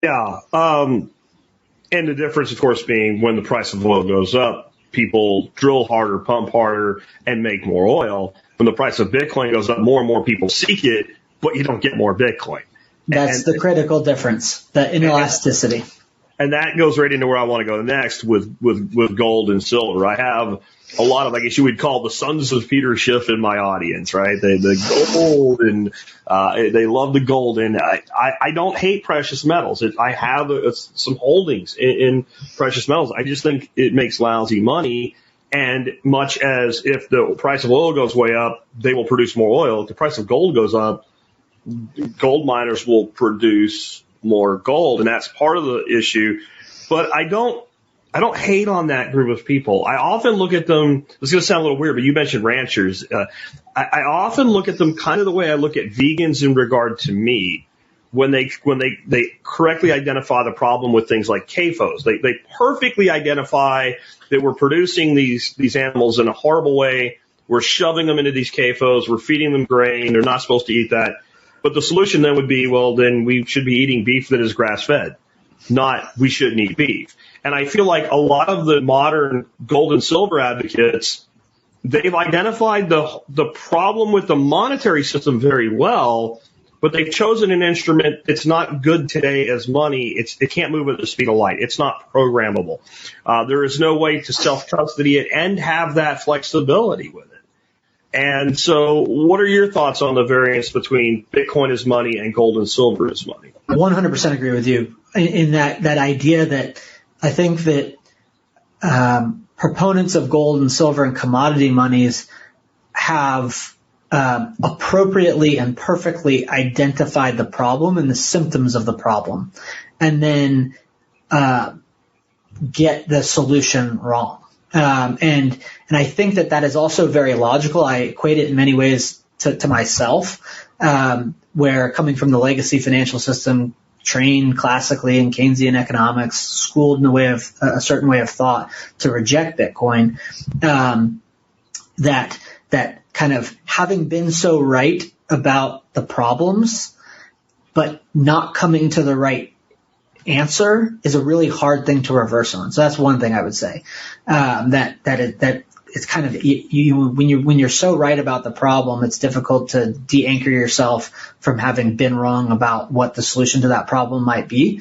Yeah. And the difference, of course, being when the price of oil goes up, people drill harder, pump harder, and make more oil. When the price of Bitcoin goes up, more and more people seek it, but you don't get more Bitcoin. That's the critical difference, the inelasticity. And that goes right into where I want to go next with gold and silver. I have a lot of, I guess you would call the sons of Peter Schiff in my audience, right? The gold and they love the gold. And I don't hate precious metals. I have some holdings in precious metals. I just think it makes lousy money. And much as if the price of oil goes way up, they will produce more oil. If the price of gold goes up, gold miners will produce more gold, and that's part of the issue. But I don't hate on that group of people. I often look at them. It's going to sound a little weird, but you mentioned ranchers. I often look at them kind of the way I look at vegans in regard to meat. When they correctly identify the problem with things like CAFOs, they perfectly identify that we're producing these animals in a horrible way. We're shoving them into these CAFOs. We're feeding them grain. They're not supposed to eat that. But the solution then would be, well, then we should be eating beef that is grass-fed, not we shouldn't eat beef. And I feel like a lot of the modern gold and silver advocates, they've identified the problem with the monetary system very well, but they've chosen an instrument that's not good today as money. It can't move at the speed of light. It's not programmable. There is no way to self-custody it and have that flexibility with it. And so what are your thoughts on the variance between Bitcoin as money and gold and silver as money? 100% agree with you in that idea that I think that proponents of gold and silver and commodity monies have appropriately and perfectly identified the problem and the symptoms of the problem, and then get the solution wrong. And I think that is also very logical. I equate it in many ways to myself, where coming from the legacy financial system, trained classically in Keynesian economics, schooled in a certain way of thought to reject Bitcoin, that kind of having been so right about the problems, but not coming to the right answer is a really hard thing to reverse on. So that's one thing I would say. That it's kind of when you're so right about the problem, it's difficult to de-anchor yourself from having been wrong about what the solution to that problem might be.